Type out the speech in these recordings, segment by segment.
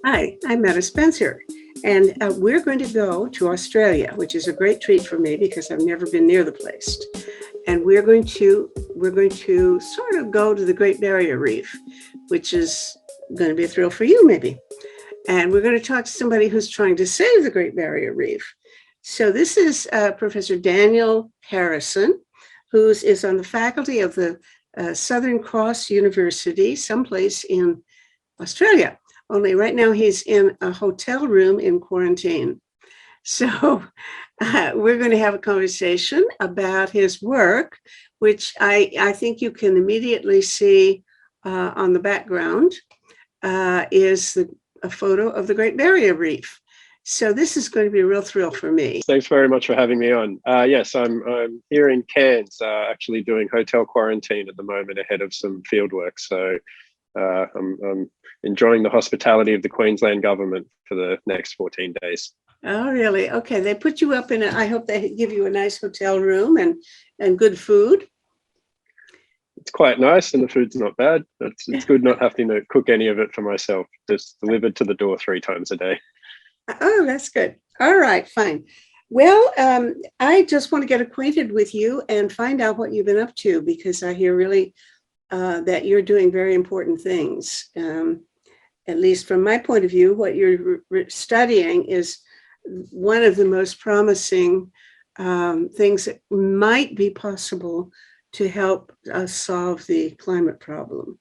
Hi, I'm Meta Spencer, and we're going to go to Australia, which is a great treat for me because I've never been near the place. And we're going to sort of go to the Great Barrier Reef, which is going to be a thrill for you, maybe. And we're going to talk to somebody who's trying to save the Great Barrier Reef. So this is Professor Daniel Harrison, who is on the faculty of the Southern Cross University, someplace in Australia. Only right now he's in a hotel room in quarantine. So we're going to have a conversation about his work, which I think you can immediately see on the background is a photo of the Great Barrier Reef. So this is going to be a real thrill for me. Thanks very much for having me on. Yes, I'm here in Cairns, actually doing hotel quarantine at the moment ahead of some field work. So I'm enjoying the hospitality of the Queensland government for the next 14 days. Oh, really? Okay. They put you up I hope they give you a nice hotel room and good food. It's quite nice and the food's not bad. It's good not having to cook any of it for myself, just delivered to the door 3 times a day. Oh, that's good. All right, fine. Well, I just want to get acquainted with you and find out what you've been up to, because I hear really that you're doing very important things. At least from my point of view, what you're studying is one of the most promising things that might be possible to help us solve the climate problem.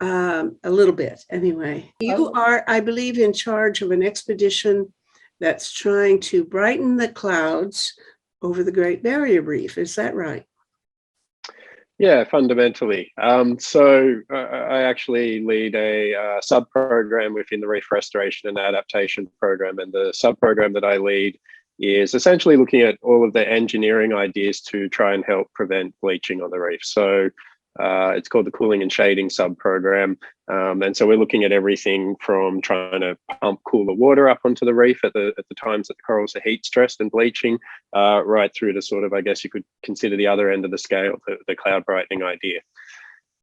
A little bit, anyway. You are, I believe, in charge of an expedition that's trying to brighten the clouds over the Great Barrier Reef. Is that right? Yeah, fundamentally. So I actually lead a sub-program within the Reef Restoration and Adaptation Program, and the sub-program that I lead is essentially looking at all of the engineering ideas to try and help prevent bleaching on the reef. So it's called the Cooling and Shading sub-program. And so we're looking at everything from trying to pump cooler water up onto the reef at the times that the corals are heat stressed and bleaching, right through to sort of, I guess you could consider the other end of the scale, the cloud brightening idea.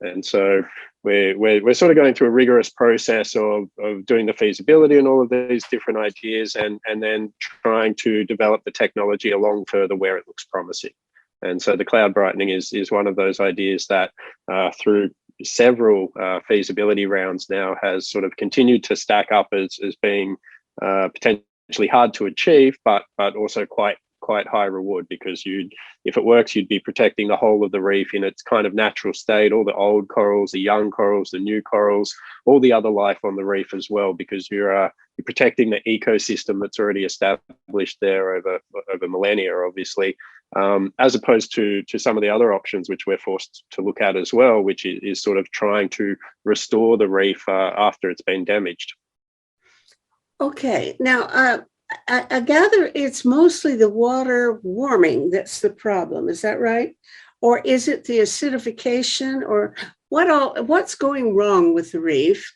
And so we're sort of going through a rigorous process of doing the feasibility and all of these different ideas, and then trying to develop the technology along further where it looks promising. And so the cloud brightening is one of those ideas that through several feasibility rounds now has sort of continued to stack up as being potentially hard to achieve, but also quite high reward, because if it works, you'd be protecting the whole of the reef in its kind of natural state, all the old corals, the young corals, the new corals, all the other life on the reef as well, because you're protecting the ecosystem that's already established there over millennia, obviously, as opposed to some of the other options which we're forced to look at as well, which is sort of trying to restore the reef after it's been damaged. Okay, now I gather it's mostly the water warming that's the problem. Is that right? Or is it the acidification, or what's going wrong with the reef?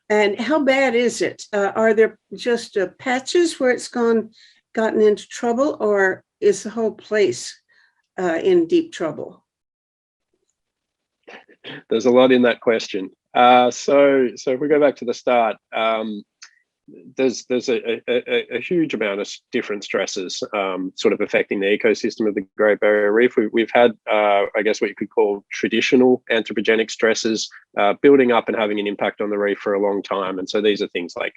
And how bad is it? Are there just patches where it's gotten into trouble, or is the whole place in deep trouble? There's a lot in that question. So if we go back to the start, there's a huge amount of different stresses sort of affecting the ecosystem of the Great Barrier Reef. We've had, I guess, what you could call traditional anthropogenic stresses building up and having an impact on the reef for a long time. And so these are things like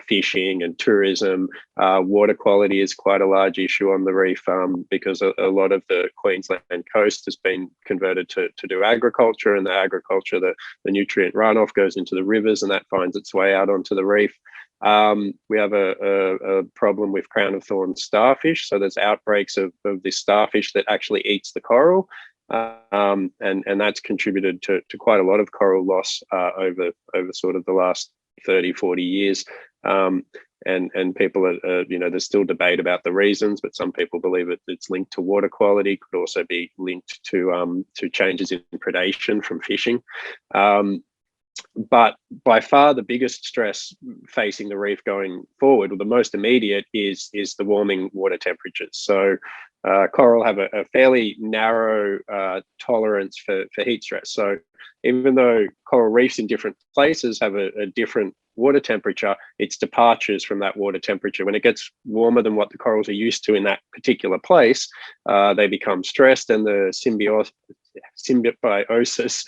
fishing and tourism. Water quality is quite a large issue on the reef because a lot of the Queensland coast has been converted to do agriculture, and the agriculture, the nutrient runoff goes into the rivers, and that finds its way out onto the reef. We have a problem with crown of thorns starfish. So there's outbreaks of this starfish that actually eats the coral. And that's contributed to quite a lot of coral loss over sort of the last 30, 40 years. And people are, there's still debate about the reasons, but some people believe it's linked to water quality, could also be linked to changes in predation from fishing. But by far the biggest stress facing the reef going forward, or the most immediate, is the warming water temperatures. So coral have a fairly narrow tolerance for heat stress. So even though coral reefs in different places have a different water temperature, it's departures from that water temperature. When it gets warmer than what the corals are used to in that particular place, they become stressed, and the symbiosis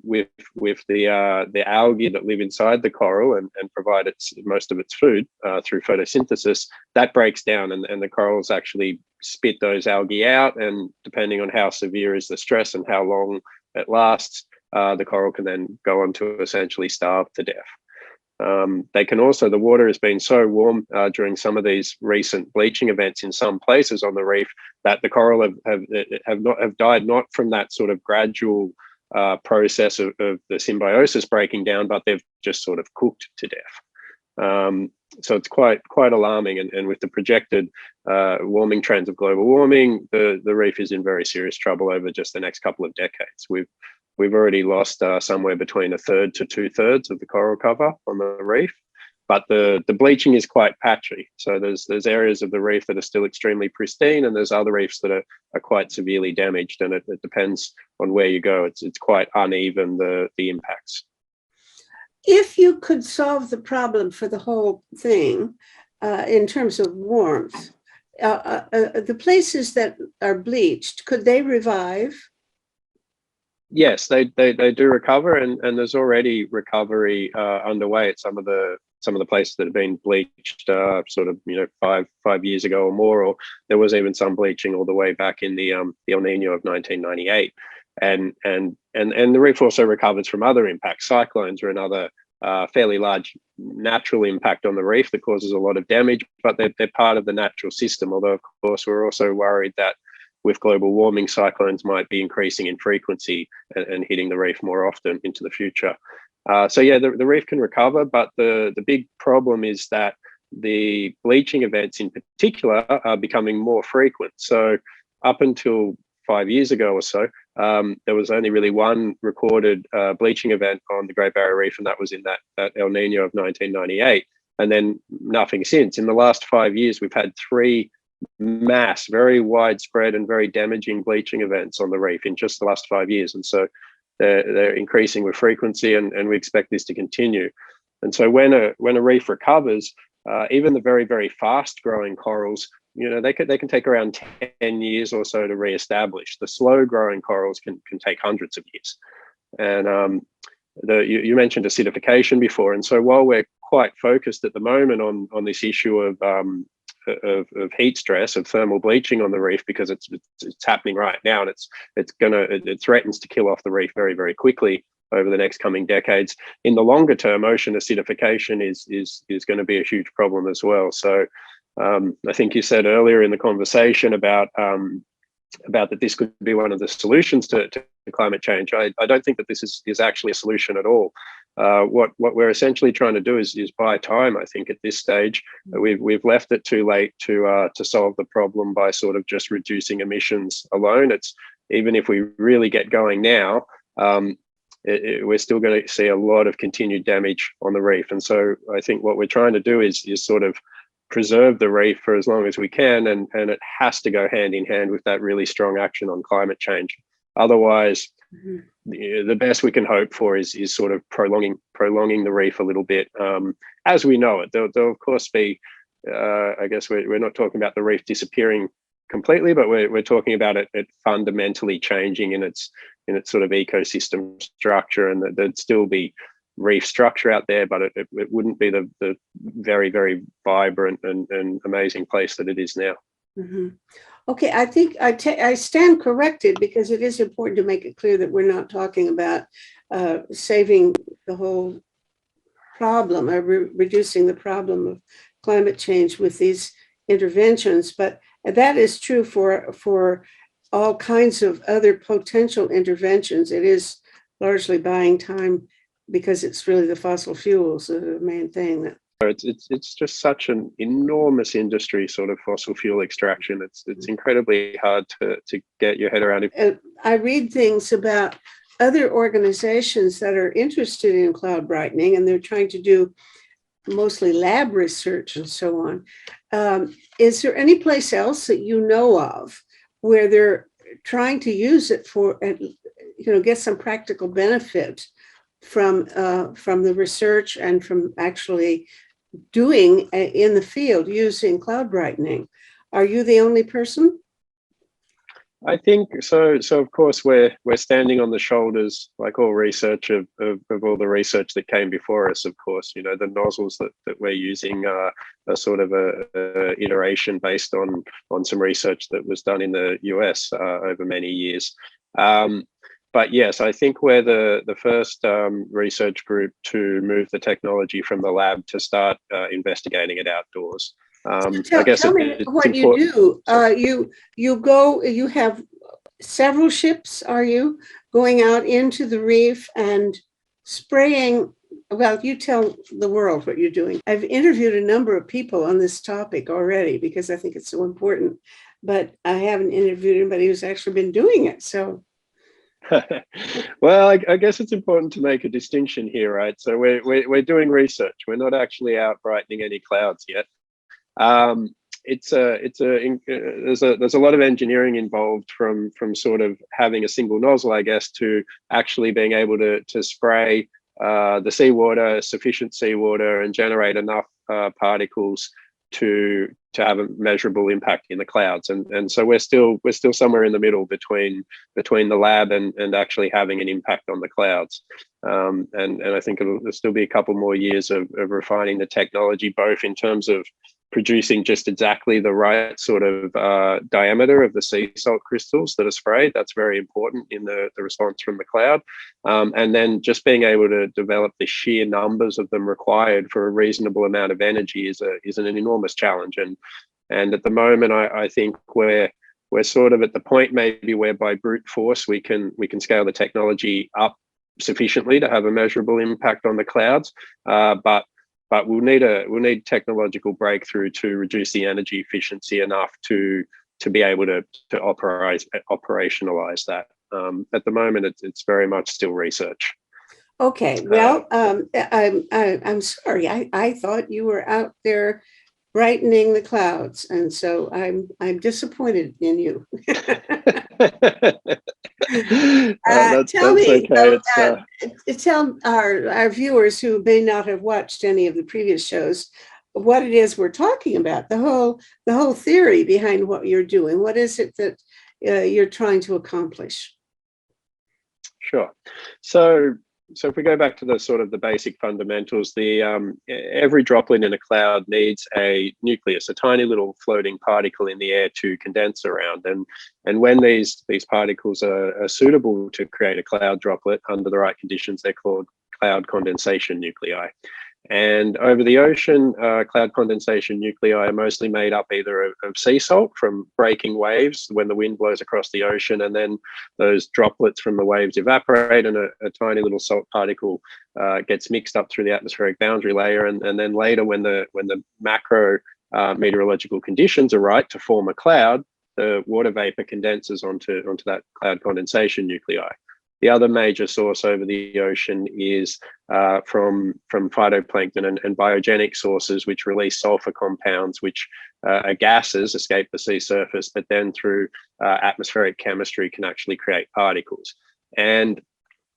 with the algae that live inside the coral and provide most of its food through photosynthesis, that breaks down, and the corals actually spit those algae out. And depending on how severe is the stress and how long it lasts, the coral can then go on to essentially starve to death. They can also, the water has been so warm during some of these recent bleaching events in some places on the reef that the coral have died, not from that sort of gradual process of the symbiosis breaking down, but they've just sort of cooked to death. So it's quite alarming, and with the projected warming trends of global warming, the reef is in very serious trouble over just the next couple of decades. We've already lost somewhere between 1/3 to 2/3 of the coral cover on the reef, but the bleaching is quite patchy. So there's areas of the reef that are still extremely pristine, and there's other reefs that are quite severely damaged, and it depends on where you go. It's quite uneven, the impacts. If you could solve the problem for the whole thing in terms of warmth, the places that are bleached, could they revive? Yes, they do recover, and there's already recovery underway at some of the places that have been bleached sort of 5 years ago or more, or there was even some bleaching all the way back in the El Nino of 1998, and the reef also recovers from other impacts. Cyclones are another fairly large natural impact on the reef that causes a lot of damage, but they're part of the natural system. Although of course we're also worried that with global warming, cyclones might be increasing in frequency and hitting the reef more often into the future. So yeah, the reef can recover, but the big problem is that the bleaching events in particular are becoming more frequent. So up until 5 years ago or so, there was only really one recorded bleaching event on the Great Barrier Reef, and that was in that El Nino of 1998, and then nothing since. In the last 5 years, we've had 3 very widespread and very damaging bleaching events on the reef in just the last 5 years, and so they're increasing with frequency, and we expect this to continue. And so when a reef recovers, even the very, very fast growing corals, they can take around 10 years or so to reestablish. The slow growing corals can take hundreds of years. And you mentioned acidification before, and so while we're quite focused at the moment on this issue of heat stress, of thermal bleaching on the reef, because it's happening right now, and it threatens to kill off the reef very, very quickly over the next coming decades. In the longer term, ocean acidification is going to be a huge problem as well. So I think you said earlier in the conversation about that this could be one of the solutions to climate change. I don't think that this is actually a solution at all. What we're essentially trying to do is buy time. I think at this stage we've left it too late to solve the problem by sort of just reducing emissions alone. It's even if we really get going now, we're still going to see a lot of continued damage on the reef. And so I think what we're trying to do is sort of preserve the reef for as long as we can, and it has to go hand in hand with that really strong action on climate change. Otherwise, the best we can hope for is sort of prolonging the reef a little bit as we know it. There'll of course be, I guess we're not talking about the reef disappearing completely, but we're talking about it fundamentally changing in its sort of ecosystem structure, and there'd still be reef structure out there, but it wouldn't be the very, very vibrant and amazing place that it is now. Mm-hmm. Okay, I think I stand corrected, because it is important to make it clear that we're not talking about saving the whole problem or reducing the problem of climate change with these interventions, but that is true for all kinds of other potential interventions. It is largely buying time, because it's really the fossil fuels are the main thing. It's just such an enormous industry, sort of fossil fuel extraction. It's incredibly hard to get your head around it. And I read things about other organizations that are interested in cloud brightening, and they're trying to do mostly lab research and so on. Is there any place else that you know of where they're trying to use it for, get some practical benefit from the research and from actually doing in the field using cloud brightening. Are you the only person? I think so. So of course we're standing on the shoulders, like all research of all the research that came before us. Of course, you know, the nozzles that we're using are sort of a iteration based on some research that was done in the US over many years. But yes, I think we're the first research group to move the technology from the lab to start investigating it outdoors. So I guess tell me it's what you important. do. You have several ships, are you going out into the reef and spraying? Well, you tell the world what you're doing. I've interviewed a number of people on this topic already because I think it's so important, but I haven't interviewed anybody who's actually been doing it. So, well, I guess it's important to make a distinction here, right? So we're doing research. We're not actually out brightening any clouds yet. Um, there's a lot of engineering involved from sort of having a single nozzle, I guess, to actually being able to spray the seawater, sufficient seawater, and generate enough particles to have a measurable impact in the clouds. And so we're still somewhere in the middle between the lab and actually having an impact on the clouds. And I think there'll still be a couple more years of refining the technology, both in terms of producing just exactly the right sort of diameter of the sea salt crystals that are sprayed. That's very important in the response from the cloud. And then just being able to develop the sheer numbers of them required for a reasonable amount of energy is an enormous challenge. And at the moment, I think we're sort of at the point maybe where by brute force we can scale the technology up sufficiently to have a measurable impact on the clouds. But we'll need technological breakthrough to reduce the energy efficiency enough to be able to operationalize that. At the moment, it's very much still research. okay. Well, I'm sorry. I thought you were out there brightening the clouds, and so I'm disappointed in you. Tell That's me, okay. tell our viewers who may not have watched any of the previous shows what it is we're talking about. The whole theory behind what you're doing. What is it that you're trying to accomplish? Sure. So if we go back to the sort of the basic fundamentals, every droplet in a cloud needs a nucleus, a tiny little floating particle in the air to condense around. And when these particles are suitable to create a cloud droplet under the right conditions, they're called cloud condensation nuclei. And over the ocean, cloud condensation nuclei are mostly made up either of sea salt from breaking waves when the wind blows across the ocean, and then those droplets from the waves evaporate, and a tiny little salt particle gets mixed up through the atmospheric boundary layer. And then later, when the macro meteorological conditions are right to form a cloud, the water vapor condenses onto that cloud condensation nuclei. The other major source over the ocean is from phytoplankton and biogenic sources, which release sulfur compounds, which are gases, escape the sea surface, but then through atmospheric chemistry can actually create particles. And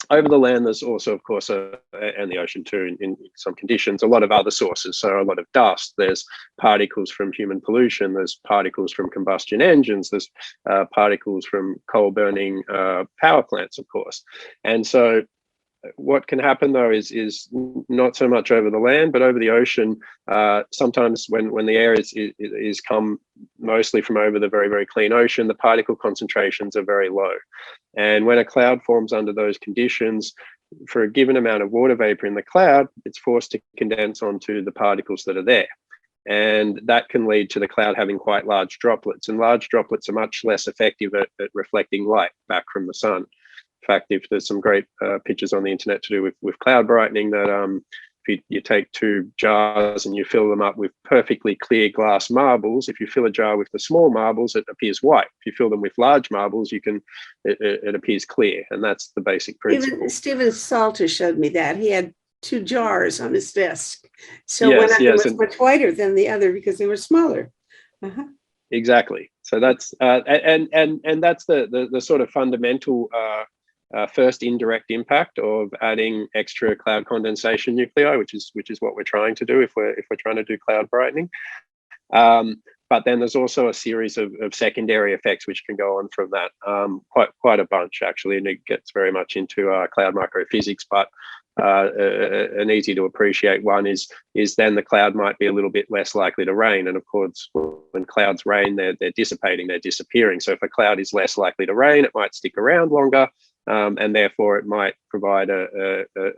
over the land, there's also, of course, and the ocean too, in some conditions, a lot of other sources. So a lot of dust, there's particles from human pollution, there's particles from combustion engines, there's particles from coal burning power plants, of course. And so what can happen though is not so much over the land, but over the ocean. Sometimes when the air is come mostly from over the very, very clean ocean, the particle concentrations are very low. And when a cloud forms under those conditions, for a given amount of water vapor in the cloud, it's forced to condense onto the particles that are there. And that can lead to the cloud having quite large droplets. And large droplets are much less effective at reflecting light back from the sun. In fact, if there's some great pictures on the internet to do with cloud brightening, that if you take two jars and you fill them up with perfectly clear glass marbles, if you fill a jar with the small marbles, it appears white. If you fill them with large marbles, it appears clear. And that's the basic principle. Even Stephen Salter showed me that. He had two jars on his desk. So yes, one was much whiter than the other because they were smaller. Uh-huh. Exactly. So that's and that's the sort of fundamental first indirect impact of adding extra cloud condensation nuclei, which is what we're trying to do if we're trying to do cloud brightening. But then there's also a series of secondary effects which can go on from that, quite a bunch actually, and it gets very much into cloud microphysics. But an easy to appreciate one is then the cloud might be a little bit less likely to rain. And of course, when clouds rain, they're dissipating, they're disappearing. So if a cloud is less likely to rain, it might stick around longer, and therefore it might provide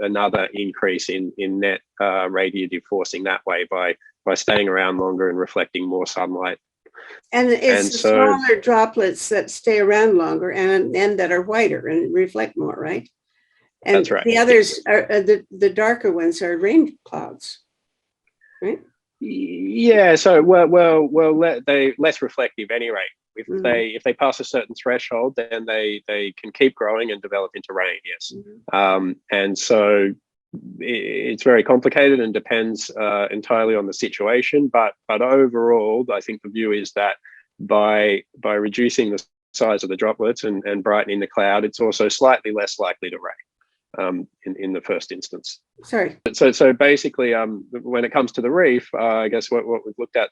another increase in net radiative forcing that way by staying around longer and reflecting more sunlight. And it's the smaller droplets that stay around longer and that are whiter and reflect more, right? And that's right. The others are the darker ones are rain clouds, right? Yeah. So they less reflective anyway. If they pass a certain threshold, then they can keep growing and develop into rain. Yes. And so it's very complicated and depends entirely on the situation. But overall, I think the view is that by reducing the size of the droplets and brightening the cloud, it's also slightly less likely to rain. In the first instance. Sorry. So basically, when it comes to the reef, I guess what we've looked at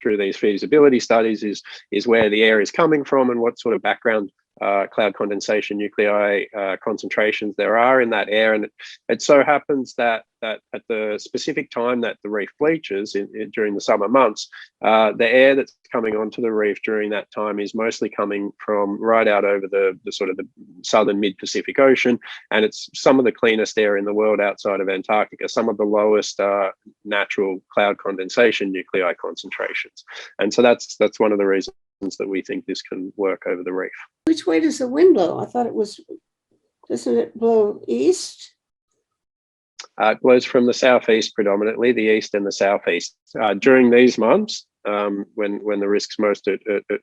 through these feasibility studies is where the air is coming from and what sort of background cloud condensation nuclei concentrations there are in that air. And it so happens that at the specific time that the reef bleaches during the summer months, the air that's coming onto the reef during that time is mostly coming from right out over the sort of the southern mid-Pacific Ocean. And it's some of the cleanest air in the world outside of Antarctica, some of the lowest natural cloud condensation nuclei concentrations. And so that's one of the reasons that we think this can work over the reef. Which way does the wind blow? I thought doesn't it blow east? It blows from the southeast predominantly, the east and the southeast. During these months, when the risk's most at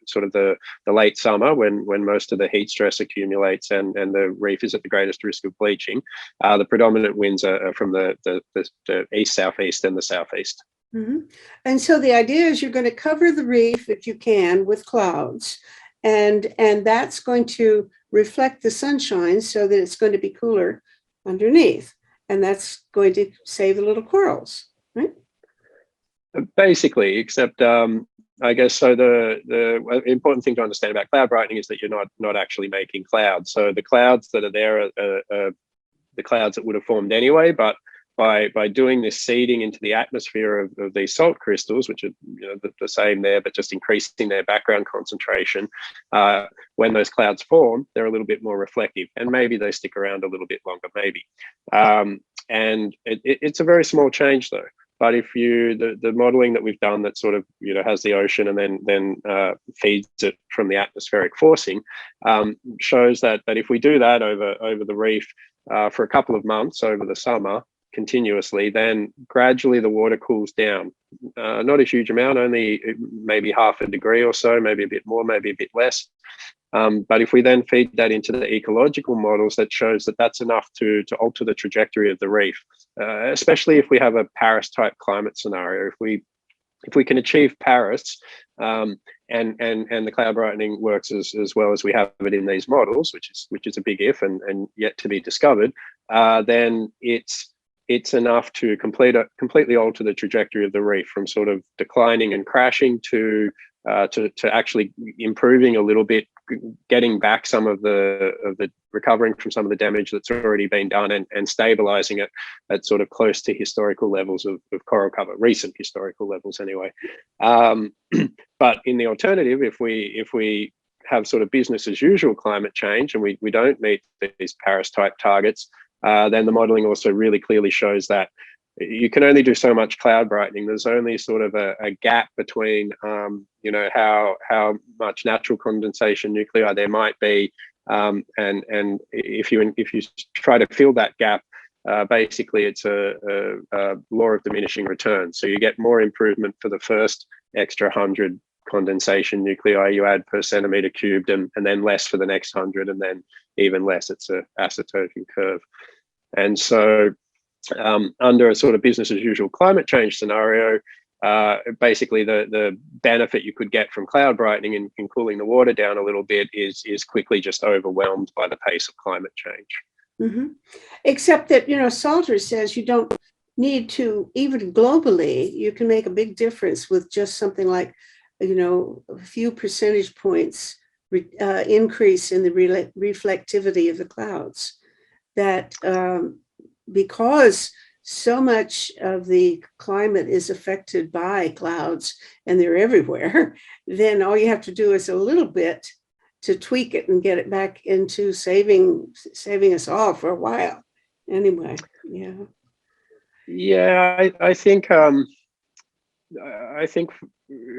sort of the late summer, when most of the heat stress accumulates and the reef is at the greatest risk of bleaching, the predominant winds are from the east, southeast and the southeast. Mm-hmm. And so the idea is you're going to cover the reef, if you can, with clouds, and that's going to reflect the sunshine so that it's going to be cooler underneath, and that's going to save the little corals, right? Basically, except I guess so. The important thing to understand about cloud brightening is that you're not actually making clouds. So the clouds that are there are the clouds that would have formed anyway, but by doing this seeding into the atmosphere of these salt crystals, which are the same there, but just increasing their background concentration, when those clouds form, they're a little bit more reflective, and maybe they stick around a little bit longer, maybe. And it's a very small change though. But if the modeling that we've done that sort of has the ocean and then feeds it from the atmospheric forcing, shows that if we do that over the reef for a couple of months over the summer continuously, then gradually the water cools down. Not a huge amount, only maybe half a degree or so, maybe a bit more, maybe a bit less. But if we then feed that into the ecological models, that shows that that's enough to alter the trajectory of the reef, especially if we have a Paris-type climate scenario. If we can achieve Paris, and the cloud brightening works as well as we have it in these models, which is a big if and yet to be discovered, then it's enough to completely alter the trajectory of the reef from sort of declining and crashing to actually improving a little bit, getting back some of the recovering from some of the damage that's already been done and stabilizing it at sort of close to historical levels of coral cover, recent historical levels anyway. But in the alternative, if we have sort of business as usual climate change and we don't meet these Paris type targets, then the modeling also really clearly shows that you can only do so much cloud brightening. There's only sort of a gap between, how much natural condensation nuclei there might be, and if you try to fill that gap, basically it's a law of diminishing returns. So you get more improvement for the first extra 100 condensation nuclei you add per centimeter cubed, and then less for the next 100, and then even less. It's a asymptotic curve. And so under a sort of business as usual climate change scenario, basically the benefit you could get from cloud brightening and cooling the water down a little bit is quickly just overwhelmed by the pace of climate change. Mm-hmm. Except that, Salter says you don't need to, even globally, you can make a big difference with just something like, a few percentage points increase in the reflectivity of the clouds. That because so much of the climate is affected by clouds and they're everywhere, then all you have to do is a little bit to tweak it and get it back into saving us all for a while. Anyway, yeah. Yeah, I think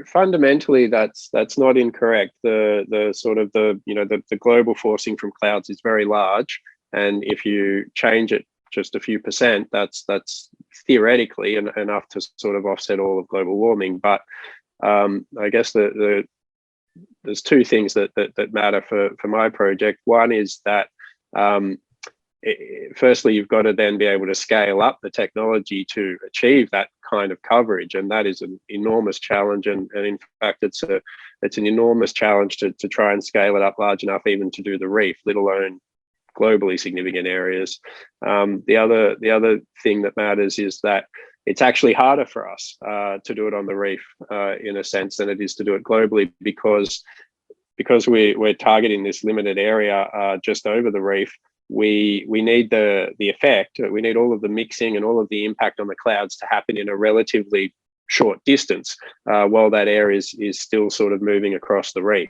fundamentally that's not incorrect. The sort of the global forcing from clouds is very large, and if you change it just a few percent, that's theoretically enough to sort of offset all of global warming. But I guess there's two things that matter for my project. One is that firstly, you've got to then be able to scale up the technology to achieve that kind of coverage, and that is an enormous challenge. And in fact, it's an enormous challenge to try and scale it up large enough even to do the reef, let alone globally significant areas. The other thing that matters is that it's actually harder for us to do it on the reef in a sense than it is to do it globally, because we're targeting this limited area just over the reef. We need the effect. We need all of the mixing and all of the impact on the clouds to happen in a relatively short distance, while that air is still sort of moving across the reef.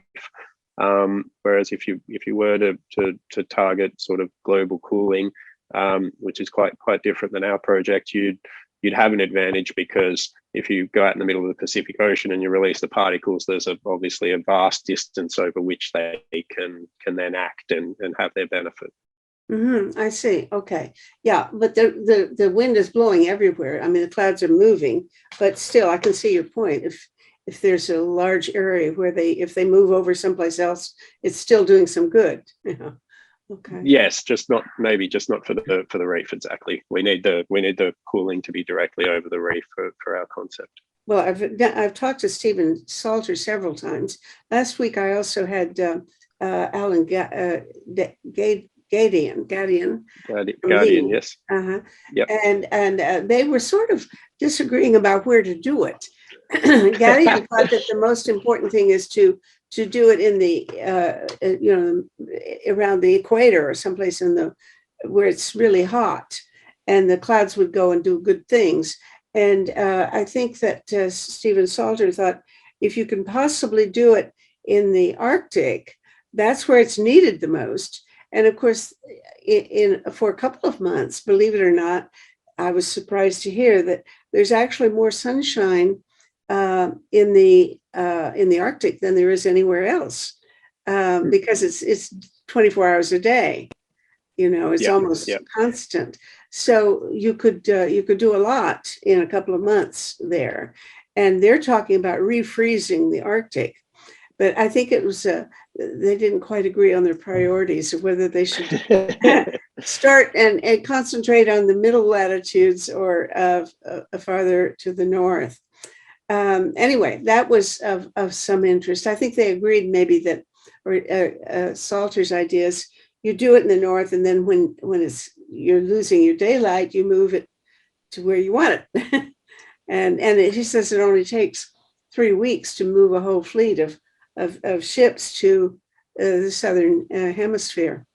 Whereas if you were to target sort of global cooling, which is quite different than our project, you'd have an advantage, because if you go out in the middle of the Pacific Ocean and you release the particles, there's obviously a vast distance over which they can then act and have their benefit. Mm-hmm. I see. Okay. Yeah, but the wind is blowing everywhere. I mean, the clouds are moving, but still, I can see your point. If there's a large area where if they move over someplace else, it's still doing some good. Yeah. Okay. Yes, just not for the reef exactly. We need the cooling to be directly over the reef for our concept. Well, I've talked to Stephen Salter several times. Last week, I also had Alan Guardian, yes. Yep. And they were sort of disagreeing about where to do it. Guardian thought that the most important thing is to do it in the around the equator or someplace where it's really hot, and the clouds would go and do good things. And I think that Stephen Salter thought if you can possibly do it in the Arctic, that's where it's needed the most. And of course, for a couple of months, believe it or not, I was surprised to hear that there's actually more sunshine in the Arctic than there is anywhere else, because it's 24 hours a day. It's almost constant. So you could do a lot in a couple of months there. And they're talking about refreezing the Arctic. But I think it was they didn't quite agree on their priorities of whether they should start and concentrate on the middle latitudes or farther to the north. Anyway, that was of some interest. I think they agreed maybe that, or Salter's ideas, you do it in the north, and then when you're losing your daylight, you move it to where you want it. and he says it only takes 3 weeks to move a whole fleet of ships to the southern hemisphere.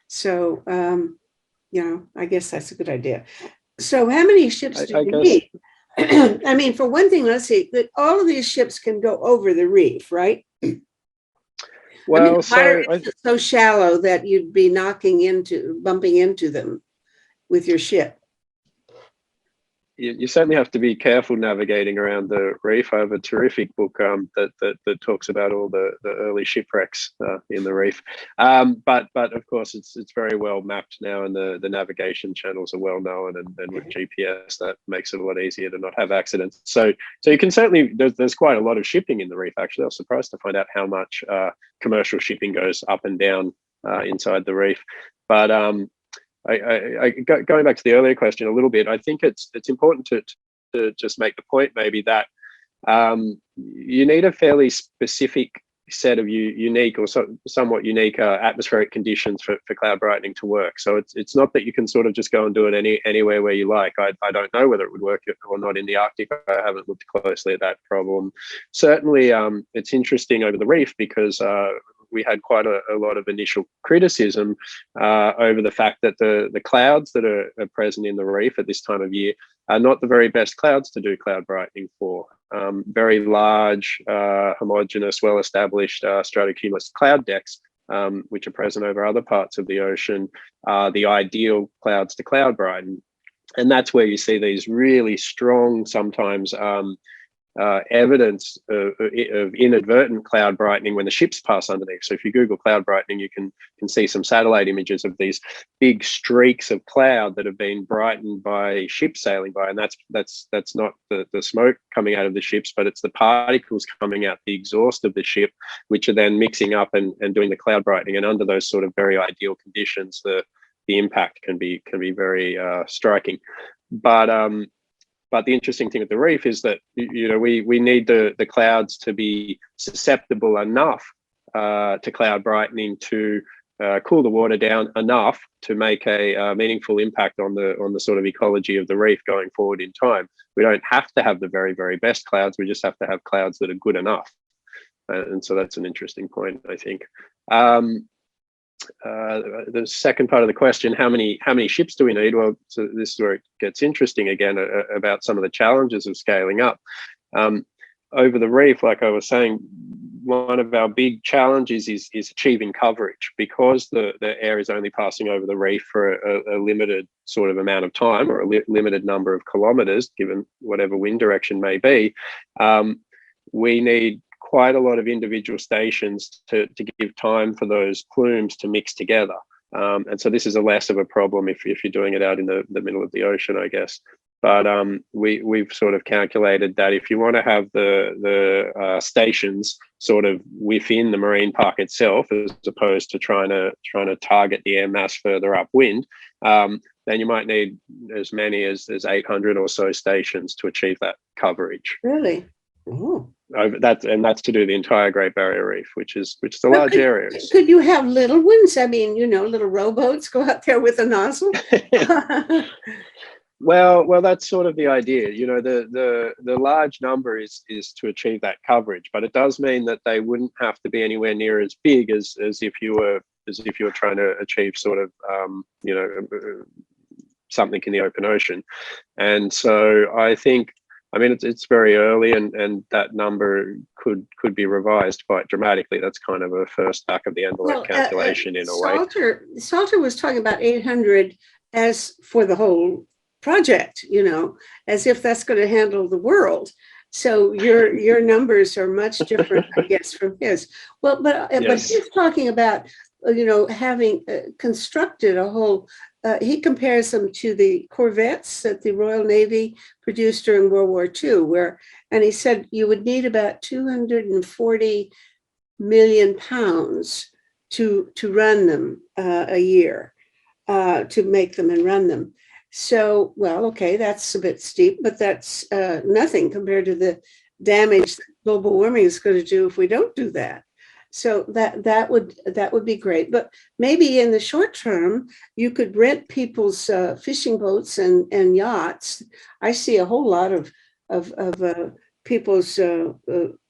So, I guess that's a good idea. So how many ships do you need? I mean, for one thing, let's see, that all of these ships can go over the reef, right? Well, I mean, the water is so shallow that you'd be bumping into them with your ship. You certainly have to be careful navigating around the reef. I have a terrific book that talks about all the early shipwrecks in the reef. But of course, it's very well mapped now, and the navigation channels are well known, and with GPS, that makes it a lot easier to not have accidents. So you can certainly, there's quite a lot of shipping in the reef. Actually, I was surprised to find out how much commercial shipping goes up and down inside the reef. But going back to the earlier question a little bit, I think it's important to just make the point maybe that You need a fairly specific set of unique or somewhat unique atmospheric conditions for cloud brightening to work. So it's not that you can sort of just go and do it anywhere where you like. I don't know whether it would work or not in the Arctic. I haven't looked closely at that problem. Certainly, it's interesting over the reef because we had quite a lot of initial criticism over the fact that the clouds that are present in the reef at this time of year are not the very best clouds to do cloud brightening for. Very large, homogeneous, well-established stratocumulus cloud decks, which are present over other parts of the ocean, are the ideal clouds to cloud brighten. And that's where you see these really strong, sometimes evidence of inadvertent cloud brightening when the ships pass underneath. So if you Google cloud brightening, you can see some satellite images of these big streaks of cloud that have been brightened by ships sailing by, and that's not the smoke coming out of the ships, but it's the particles coming out the exhaust of the ship, which are then mixing up and doing the cloud brightening. And under those sort of very ideal conditions, the impact can be very striking. But the interesting thing with the reef is that we need the clouds to be susceptible enough to cloud brightening to cool the water down enough to make a meaningful impact on the sort of ecology of the reef going forward in time. We don't have to have the very, very best clouds. We just have to have clouds that are good enough. And so that's an interesting point, I think. The second part of the question, how many ships do we need? Well, so this is where it gets interesting again about some of the challenges of scaling up. Over the reef, like I was saying, one of our big challenges is achieving coverage, because the air is only passing over the reef for a limited sort of amount of time, or a limited number of kilometers, given whatever wind direction may be. We need quite a lot of individual stations to give time for those plumes to mix together. And so this is a less of a problem if you're doing it out in the middle of the ocean, I guess. But we've sort of calculated that if you want to have the stations sort of within the marine park itself, as opposed to trying to target the air mass further upwind, then you might need as many as 800 or so stations to achieve that coverage. Really? Oh. That's to do the entire Great Barrier Reef, which is a large area. Could you have little ones? I mean, little rowboats go out there with a nozzle. Well, that's sort of the idea. The large number is to achieve that coverage, but it does mean that they wouldn't have to be anywhere near as big as if you were trying to achieve sort of something in the open ocean. And so I think, I mean, it's very early, and that number could be revised quite dramatically. That's kind of a first back of the envelope calculation in a way. Salter was talking about 800 as for the whole project, as if that's going to handle the world. So your numbers are much different, I guess, from his. Well, but he's talking about having constructed a whole. He compares them to the corvettes that the Royal Navy produced during World War II, and he said you would need about 240 million pounds to run them a year, to make them and run them. So, well, okay, that's a bit steep, but that's nothing compared to the damage that global warming is going to do if we don't do that. So that would be great. But maybe in the short term, you could rent people's fishing boats and yachts. I see a whole lot of people's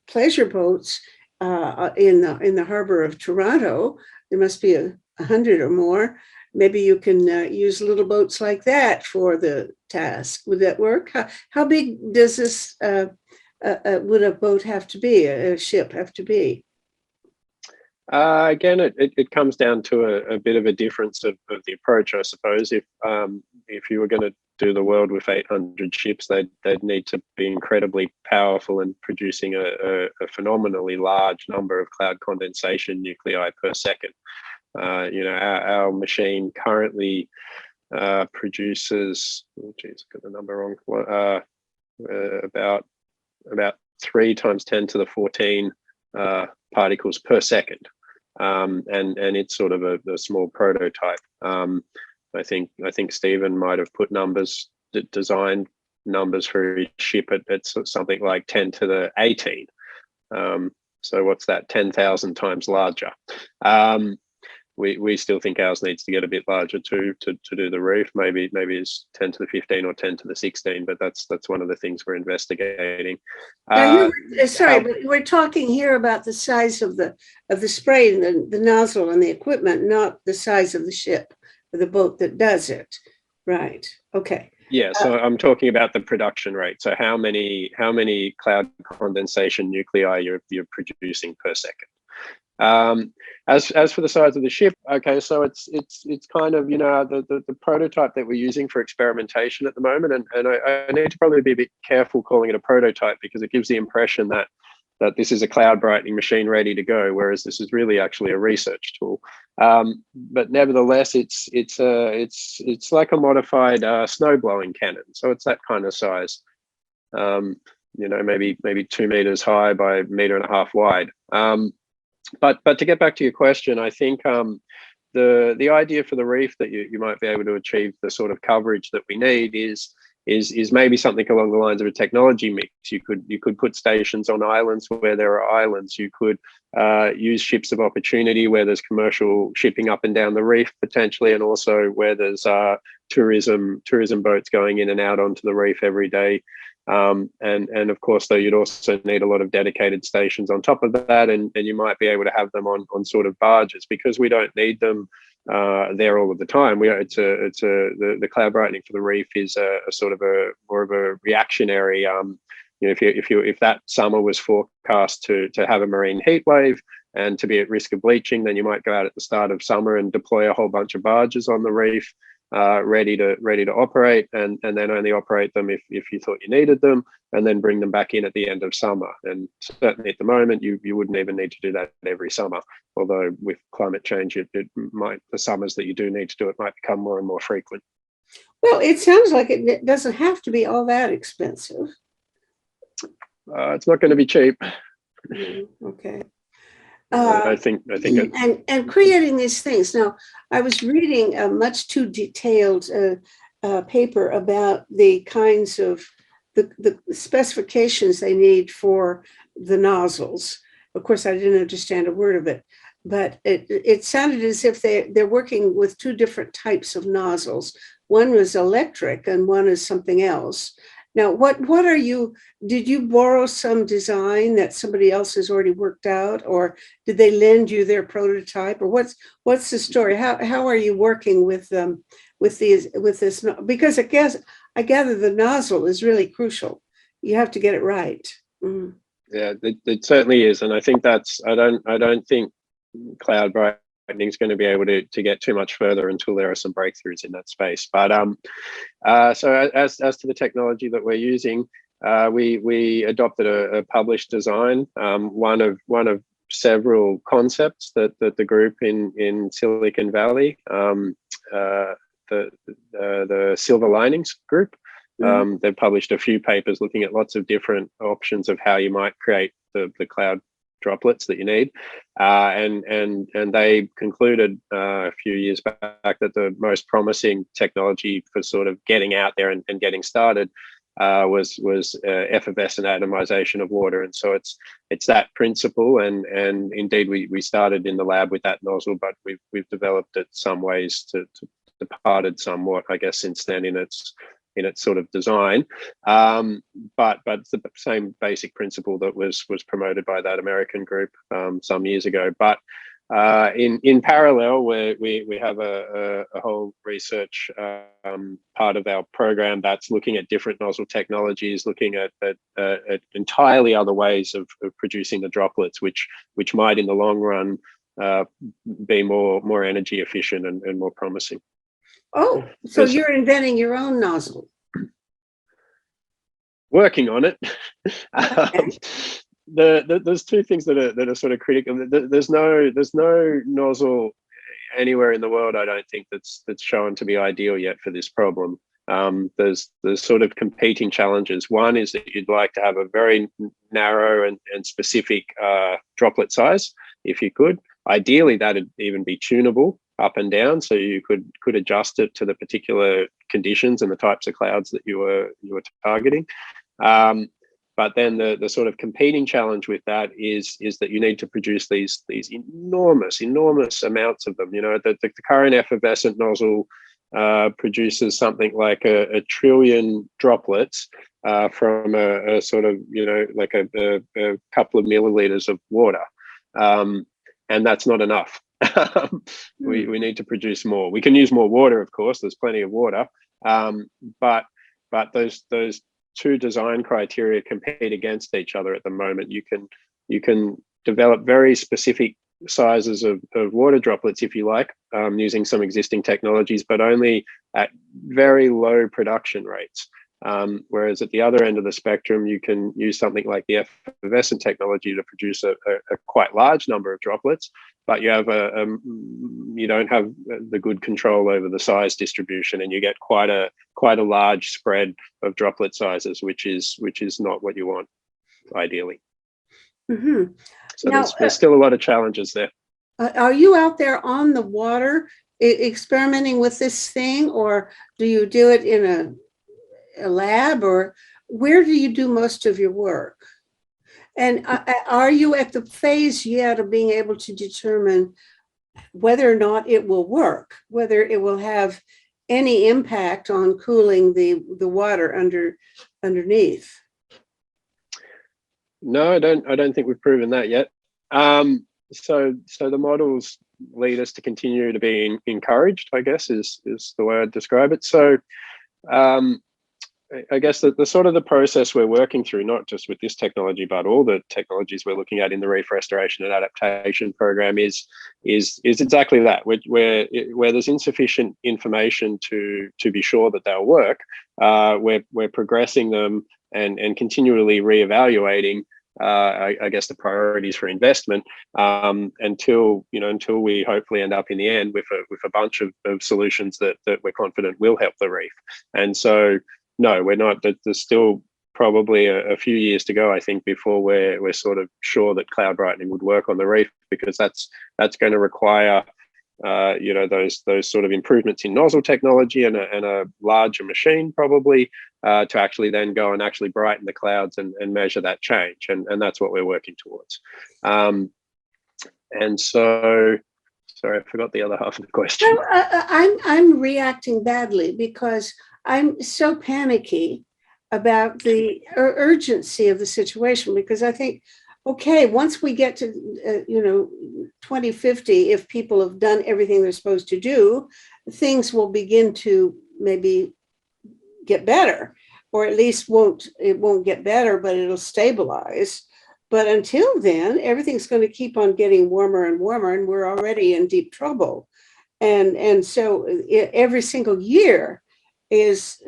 pleasure boats in the harbor of Toronto. There must be 100 or more. Maybe you can use little boats like that for the task. Would that work? How big does this would a boat have to be? A ship have to be? Again, it comes down to a bit of a difference of the approach, I suppose. If you were going to do the world with 800 ships, they'd need to be incredibly powerful and producing a phenomenally large number of cloud condensation nuclei per second. Our machine currently produces, got the number wrong, about 3 times 10 to the 14 particles per second. And it's sort of a small prototype. I think Stephen might have put numbers designed numbers for each ship at something like 10 to the 18. So what's that? 10,000 times larger. We still think ours needs to get a bit larger to do the roof. Maybe it's 10 to the 15 or 10 to the 16, but that's one of the things we're investigating. Now but we're talking here about the size of the spray and the nozzle and the equipment, not the size of the ship or the boat that does it. Right. Okay. Yeah, so I'm talking about the production rate. So how many cloud condensation nuclei you're producing per second. As for the size of the ship, okay, so it's kind of, you know, the prototype that we're using for experimentation at the moment, and I need to probably be a bit careful calling it a prototype because it gives the impression that this is a cloud brightening machine ready to go, whereas this is really actually a research tool. But nevertheless, it's like a modified snow blowing cannon, so it's that kind of size. You know, maybe 2 meters high by 1.5 meters wide. But to get back to your question, I think the idea for the reef that you might be able to achieve the sort of coverage that we need is maybe something along the lines of a technology mix. You could put stations on islands where there are islands. You could use ships of opportunity where there's commercial shipping up and down the reef potentially, and also where there's tourism boats going in and out onto the reef every day. And of course, though, you'd also need a lot of dedicated stations on top of that, and you might be able to have them on sort of barges, because we don't need them there all of the time. The cloud brightening for the reef is a sort of more of a reactionary. You know, if that summer was forecast to have a marine heat wave and to be at risk of bleaching, then you might go out at the start of summer and deploy a whole bunch of barges on the reef, ready to operate, and then only operate them if you thought you needed them, and then bring them back in at the end of summer. And certainly at the moment, you wouldn't even need to do that every summer. Although with climate change, the summers that you do need to do it might become more and more frequent. Well, it sounds like it doesn't have to be all that expensive. It's not going to be cheap. Okay. I think and creating these things. Now, I was reading a much too detailed paper about the kinds of the specifications they need for the nozzles. Of course, I didn't understand a word of it, but it sounded as if they're working with two different types of nozzles. One was electric and one is something else. Now, what are you, did you borrow some design that somebody else has already worked out, or did they lend you their prototype, or what's the story? How are you working with this? Because I gather the nozzle is really crucial. You have to get it right. Mm. Yeah, it certainly is, and I think I don't think cloud brightening is going to be able to get too much further until there are some breakthroughs in that space. But so as to the technology that we're using, we adopted a published design, one of several concepts that the group in Silicon Valley, the Silver Linings group, they've published a few papers looking at lots of different options of how you might create the cloud droplets that you need, and they concluded a few years back that the most promising technology for sort of getting out there and getting started was effervescent atomization of water. And so it's that principle, and indeed we started in the lab with that nozzle, but we've developed it some ways to departed somewhat, I guess, since then in its sort of design, but it's the same basic principle that was promoted by that American group some years ago. But in parallel, we have a whole research part of our program that's looking at different nozzle technologies, looking at entirely other ways of producing the droplets, which might in the long run be more energy efficient and more promising. Oh, so you're inventing your own nozzle? Working on it. Okay. There's two things that are sort of critical. There's no nozzle anywhere in the world, I don't think, that's shown to be ideal yet for this problem. There's sort of competing challenges. One is that you'd like to have a very narrow and specific droplet size, if you could. Ideally, that'd even be tunable. up and down, so you could adjust it to the particular conditions and the types of clouds that you were targeting. But then the sort of competing challenge with that is that you need to produce these enormous amounts of them. You know, the current effervescent nozzle produces something like a trillion droplets from a sort of, you know, like a couple of milliliters of water, and that's not enough. We need to produce more. We can use more water, of course. There's plenty of water, but those two design criteria compete against each other at the moment. You can develop very specific sizes of water droplets, if you like, using some existing technologies, but only at very low production rates. Whereas at the other end of the spectrum, you can use something like the effervescent technology to produce a quite large number of droplets, but you have you don't have the good control over the size distribution, and you get quite a large spread of droplet sizes, which is not what you want, ideally. Mm-hmm. So now, there's still a lot of challenges there. Are you out there on the water experimenting with this thing, or do you do it in a lab, or where do you do most of your work? And are you at the phase yet of being able to determine whether or not it will work, whether it will have any impact on cooling the water underneath? No, I don't think we've proven that yet. So the models lead us to continue to be encouraged, I guess, is the way I'd describe it. So I guess the sort of the process we're working through, not just with this technology, but all the technologies we're looking at in the reef restoration and adaptation program is exactly that. Where there's insufficient information to be sure that they'll work, we're progressing them and continually reevaluating. I guess the priorities for investment until we hopefully end up in the end with a bunch of solutions that we're confident will help the reef. And so, no, we're not. There's still probably a few years to go, I think, before we're sort of sure that cloud brightening would work on the reef, because that's going to require those sort of improvements in nozzle technology and a larger machine probably to actually then go and actually brighten the clouds and measure that change, and that's what we're working towards. And so, sorry, I forgot the other half of the question. Well, I'm reacting badly because I'm so panicky about the urgency of the situation, because I think, okay, once we get to 2050, if people have done everything they're supposed to do, things will begin to maybe get better, or at least it won't get better, but it'll stabilize. But until then, everything's going to keep on getting warmer and warmer, and we're already in deep trouble. And so every single year is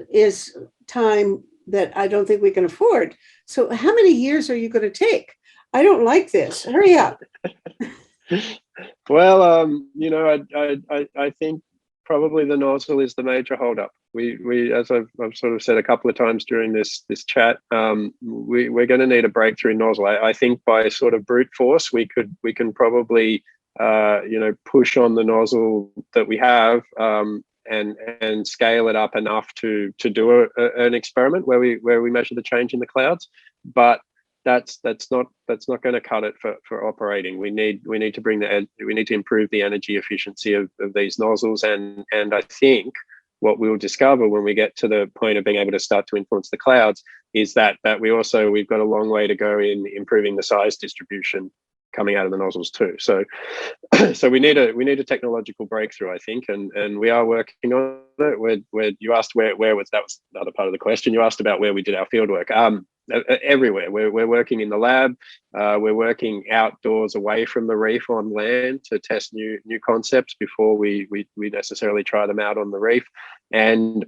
time that I don't think we can afford. So how many years are you going to take? I don't like this. Hurry up. Well, I think probably the nozzle is the major holdup. We as I've sort of said a couple of times during this chat, we're going to need a breakthrough nozzle. I think by sort of brute force, we can probably push on the nozzle that we have and scale it up enough to do an experiment where we measure the change in the clouds, but that's not going to cut it for operating. We need to improve the energy efficiency of these nozzles, and I think what we'll discover when we get to the point of being able to start to influence the clouds is that we've got a long way to go in improving the size distribution coming out of the nozzles too. So we need a technological breakthrough, I think, and we are working on it. You asked where was that was the other part of the question. You asked about where we did our field work. Everywhere. We're working in the lab. We're working outdoors away from the reef on land to test new concepts before we necessarily try them out on the reef. And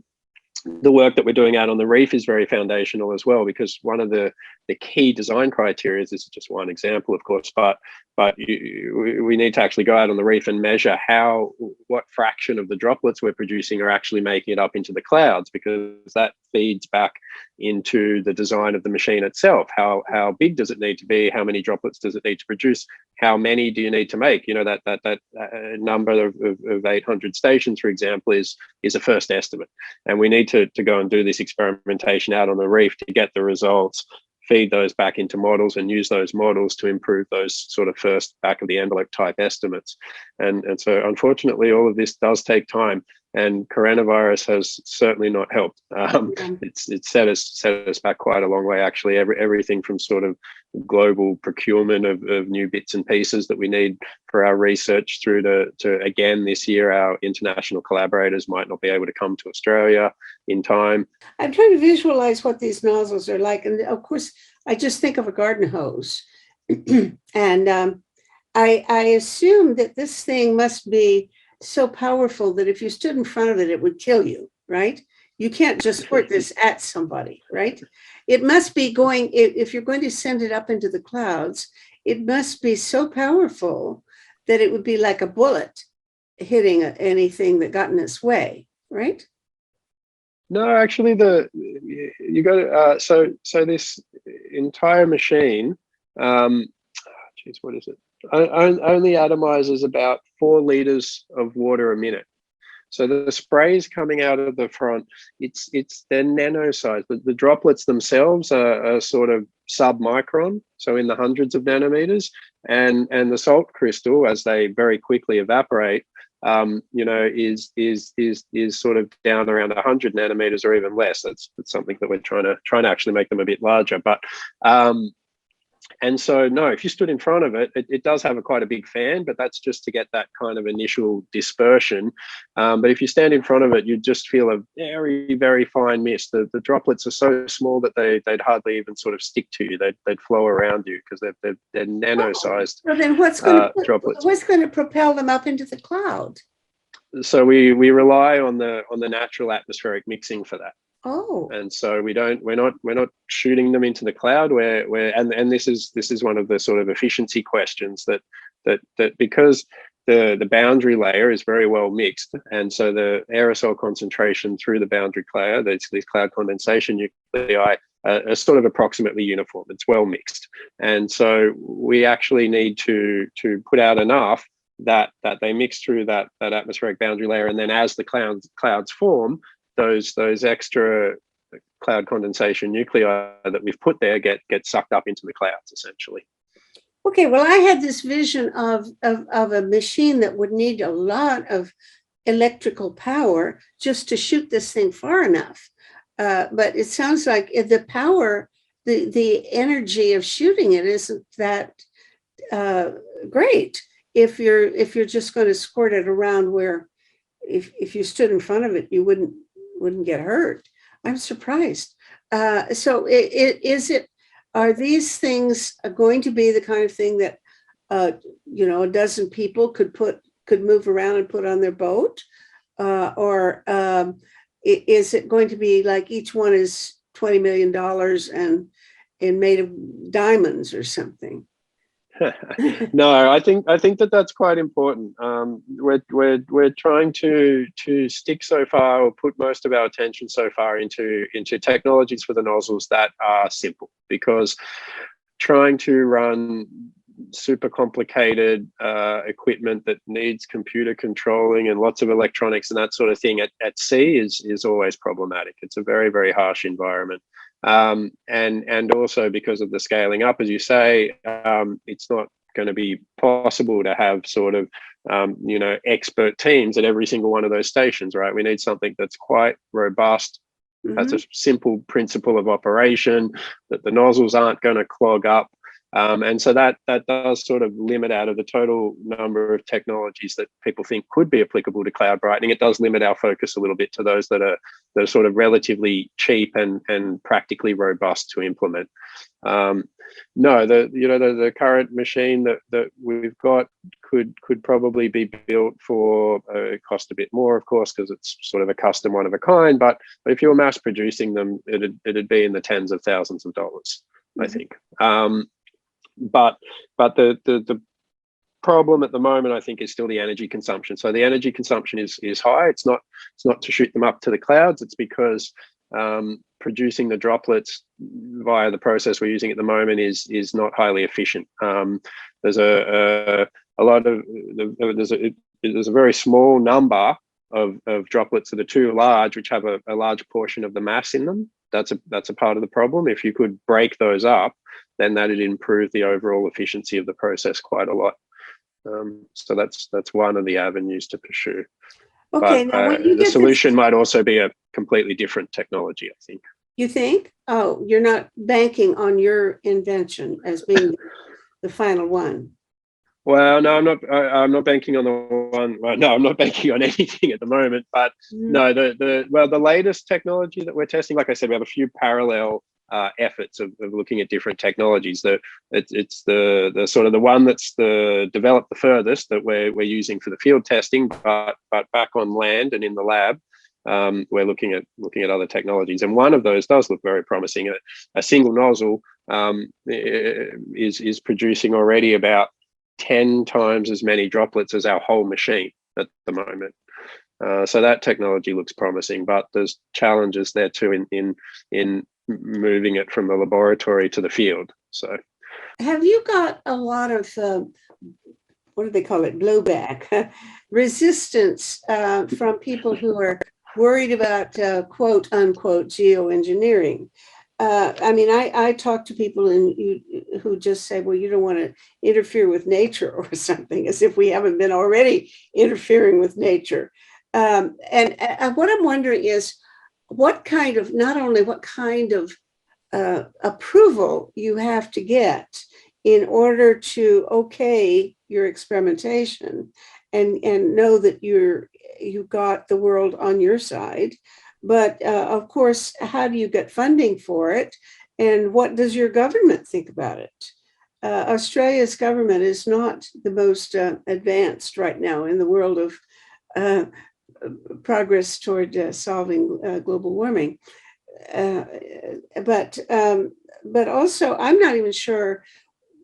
the work that we're doing out on the reef is very foundational as well, because one of the key design criteria, this is just one example, of course, but we need to actually go out on the reef and measure what fraction of the droplets we're producing are actually making it up into the clouds, because that feeds back into the design of the machine itself. How big does it need to be? How many droplets does it need to produce? how many do you need to make? That number of 800 stations, for example, is a first estimate, and we need to go and do this experimentation out on the reef to get the results, feed those back into models, and use those models to improve those sort of first back of the envelope type estimates. And so unfortunately, all of this does take time, and coronavirus has certainly not helped. It's set us back quite a long way, actually. Everything from sort of global procurement of new bits and pieces that we need for our research through to again, this year, our international collaborators might not be able to come to Australia in time. I'm trying to visualize what these nozzles are like. And of course, I just think of a garden hose. And I assume that this thing must be so powerful that if you stood in front of it, it would kill you, right? You can't just squirt this at somebody, right? It must be going, if you're going to send it up into the clouds, it must be so powerful that it would be like a bullet hitting anything that got in its way, right? No, actually, you got so this entire machine, geez, what is it? Only atomizes about 4 liters of water a minute. So the sprays coming out of the front, they're nano sized. The droplets themselves are sort of sub-micron, so in the hundreds of nanometers, and the salt crystal, as they very quickly evaporate, is sort of down around 100 nanometers or even less. That's something that we're trying to actually make them a bit larger, but. And so, no, if you stood in front of it, it does have quite a big fan, but that's just to get that kind of initial dispersion. But if you stand in front of it, you just feel a very, very fine mist. The droplets are so small that they'd hardly even sort of stick to you. They'd flow around you because they're nano-sized. Well, then what's going to propel them up into the cloud? So we rely on the natural atmospheric mixing for that. Oh. And so we're not shooting them into the cloud and this is one of the sort of efficiency questions that because the boundary layer is very well mixed, and so the aerosol concentration through the boundary layer, these cloud condensation nuclei, are sort of approximately uniform. It's well mixed, and so we actually need to put out enough that they mix through that atmospheric boundary layer, and then as the clouds form, those extra cloud condensation nuclei that we've put there get sucked up into the clouds, essentially. Okay, well, I had this vision of a machine that would need a lot of electrical power just to shoot this thing far enough. But it sounds like the power, the energy of shooting it isn't that great. If you're just going to squirt it around where, if you stood in front of it, you wouldn't get hurt. I'm surprised. So are these things going to be the kind of thing that a dozen people could move around and put on their boat, or is it going to be like each one is $20 million and made of diamonds or something? No, I think that's quite important. We're trying to stick so far, or put most of our attention so far into technologies for the nozzles that are simple, because trying to run super complicated equipment that needs computer controlling and lots of electronics and that sort of thing at sea is always problematic. It's a very, very harsh environment. And also because of the scaling up, as you say, it's not going to be possible to have sort of, expert teams at every single one of those stations, right? We need something that's quite robust, has a simple principle of operation, that the nozzles aren't going to clog up. And so that does sort of limit, out of the total number of technologies that people think could be applicable to cloud brightening, it does limit our focus a little bit to those that are sort of relatively cheap and practically robust to implement. No, the current machine that we've got could probably be built for cost a bit more, of course, because it's sort of a custom one of a kind. But if you're mass producing them, it'd be in the tens of thousands of dollars, I think. But the problem at the moment, I think, is still the energy consumption. So the energy consumption is high. It's not to shoot them up to the clouds. It's because producing the droplets via the process we're using at the moment is not highly efficient. There's a lot of there's a very small number of droplets that are too large, which have a large portion of the mass in them. That's a part of the problem. If you could break those up, then that'd improve the overall efficiency of the process quite a lot. So that's one of the avenues to pursue. Okay, But now when you the get solution might also be a completely different technology, I think. you think, oh, you're not banking on your invention as being the final one. Well, no, I'm not banking on the one. Well, no, I'm not banking on anything at the moment. But no, the latest technology that we're testing, like I said, we have a few parallel efforts of looking at different technologies. It's the sort of the one that's developed the furthest that we're using for the field testing, but back on land and in the lab, we're looking at other technologies, and one of those does look very promising. A single nozzle is producing already about 10 times as many droplets as our whole machine at the moment. So that technology looks promising, but there's challenges there too in moving it from the laboratory to the field. So, have you got a lot of what do they call it, blowback, resistance from people who are worried about quote unquote geoengineering? I mean, I talk to people who just say, well, you don't want to interfere with nature or something, as if we haven't been already interfering with nature. And what I'm wondering is what kind of, not only what kind of approval you have to get in order to okay your experimentation and know that you've got the world on your side. But of course, how do you get funding for it? And what does your government think about it? Australia's government is not the most advanced right now in the world of progress toward solving global warming. But also, I'm not even sure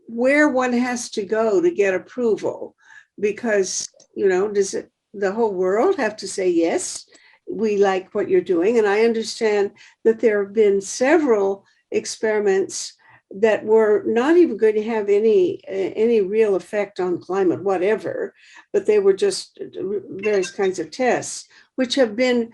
where one has to go to get approval, because, does the whole world have to say yes? We like what you're doing. And I understand that there have been several experiments that were not even going to have any real effect on climate, whatever, but they were just various kinds of tests, which have been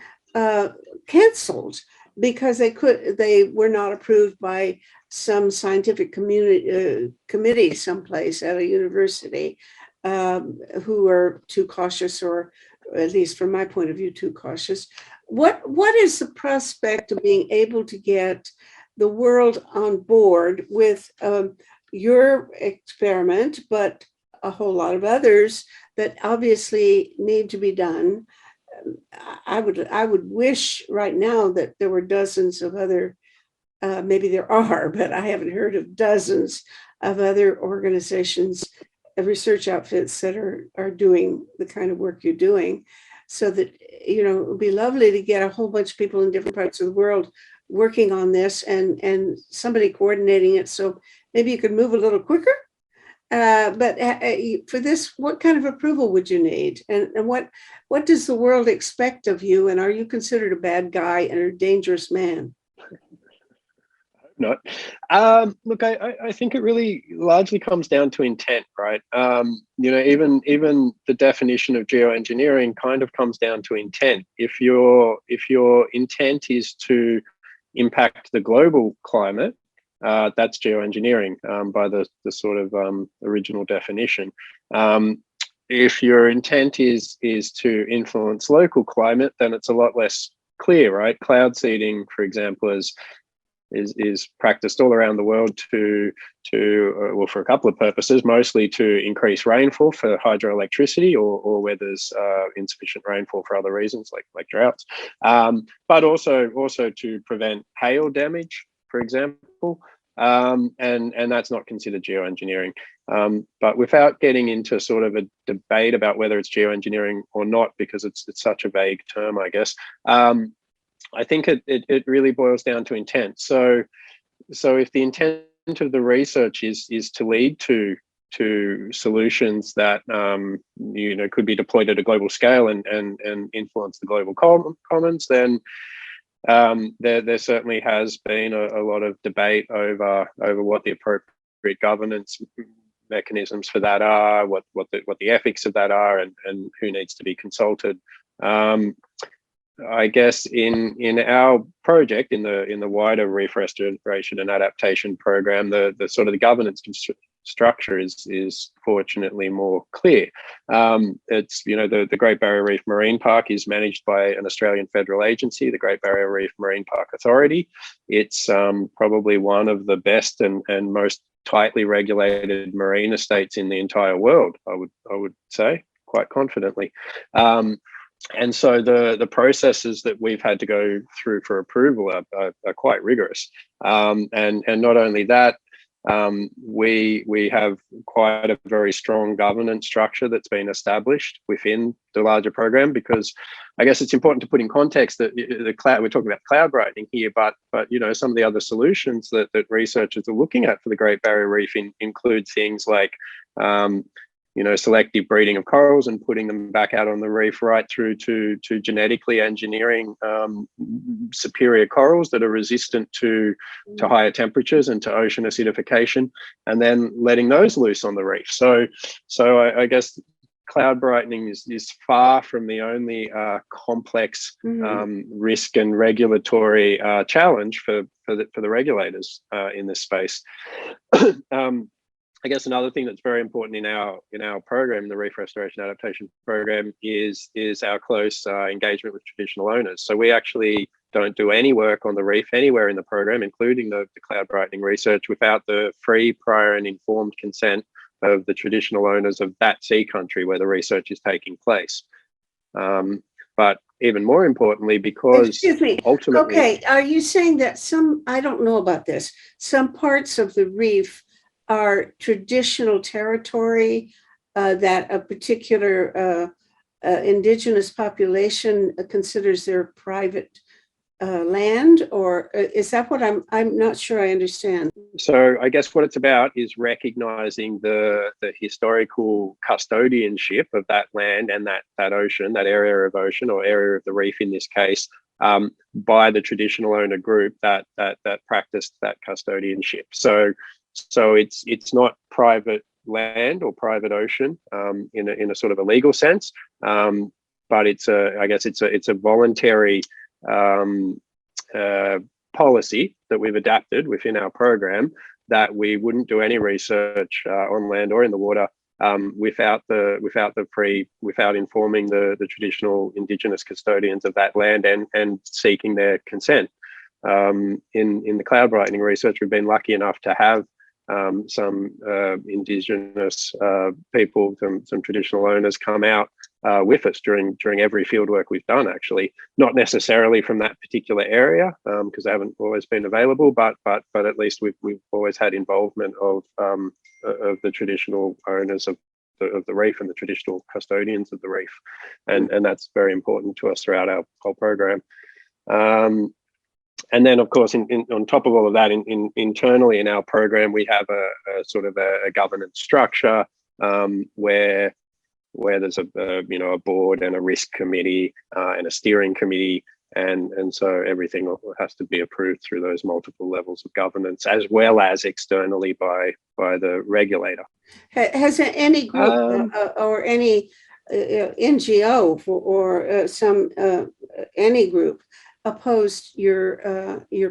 canceled because they were not approved by some scientific committee someplace at a university who are too cautious, or at least from my point of view, too cautious. What is the prospect of being able to get the world on board with your experiment, but a whole lot of others that obviously need to be done? I would wish right now that there were dozens of other, maybe there are, but I haven't heard of dozens of other organizations, research outfits that are doing the kind of work you're doing, so that, it would be lovely to get a whole bunch of people in different parts of the world working on this and somebody coordinating it. So maybe you could move a little quicker. But for this, what kind of approval would you need? And what does the world expect of you? And are you considered a bad guy and a dangerous man? Not. Look, I think it really largely comes down to intent, right? Even the definition of geoengineering kind of comes down to intent. If your intent is to impact the global climate, that's geoengineering by the sort of original definition. If your intent is to influence local climate, then it's a lot less clear, right? Cloud seeding, for example, is practiced all around the world to well, for a couple of purposes, mostly to increase rainfall for hydroelectricity, or where there's insufficient rainfall for other reasons like droughts, but also to prevent hail damage, for example, and that's not considered geoengineering. But without getting into sort of a debate about whether it's geoengineering or not, because it's such a vague term, I guess. I think it really boils down to intent. So if the intent of the research is to lead to solutions that could be deployed at a global scale and influence the global commons, then there certainly has been a lot of debate over what the appropriate governance mechanisms for that are, what the ethics of that are, and who needs to be consulted. I guess in our project, in the wider reef restoration and adaptation program, the sort of the governance structure is fortunately more clear. It's, the Great Barrier Reef Marine Park is managed by an Australian federal agency, the Great Barrier Reef Marine Park Authority. It's probably one of the best and most tightly regulated marine estates in the entire world, I would say quite confidently. And so the processes that we've had to go through for approval are quite rigorous. And not only that, we have quite a very strong governance structure that's been established within the larger program, because I guess it's important to put in context that the cloud, we're talking about cloud brightening here, but some of the other solutions that researchers are looking at for the Great Barrier Reef include things like selective breeding of corals and putting them back out on the reef, right through to genetically engineering superior corals that are resistant to higher temperatures and to ocean acidification, and then letting those loose on the reef. So I guess cloud brightening is far from the only complex risk and regulatory challenge for the regulators in this space. I guess another thing that's very important in our program, the Reef Restoration Adaptation Program, is our close engagement with traditional owners. So we actually don't do any work on the reef anywhere in the program, including the cloud brightening research, without the free, prior and informed consent of the traditional owners of that sea country where the research is taking place. But even more importantly, because Excuse me. ultimately... Okay, are you saying that I don't know about this, some parts of the reef are traditional territory that a particular indigenous population considers their private land, or is that what I'm not sure I understand? So I guess what it's about is recognizing the historical custodianship of that land and that ocean, that area of ocean or area of the reef in this case, by the traditional owner group that practiced that custodianship. So it's not private land or private ocean in a sort of a legal sense, but it's a voluntary policy that we've adapted within our program, that we wouldn't do any research on land or in the water without informing the traditional indigenous custodians of that land and seeking their consent. In the cloud brightening research, we've been lucky enough to have some indigenous people, some traditional owners come out with us during every field work we've done, actually, not necessarily from that particular area because they haven't always been available, but at least we've always had involvement of the traditional owners of the reef and the traditional custodians of the reef, and that's very important to us throughout our whole program. And then, of course, on top of all of that, internally in our program, we have a sort of a governance structure where there's a board and a risk committee and a steering committee, and so everything has to be approved through those multiple levels of governance, as well as externally by the regulator. Has any group or any NGO or any group opposed your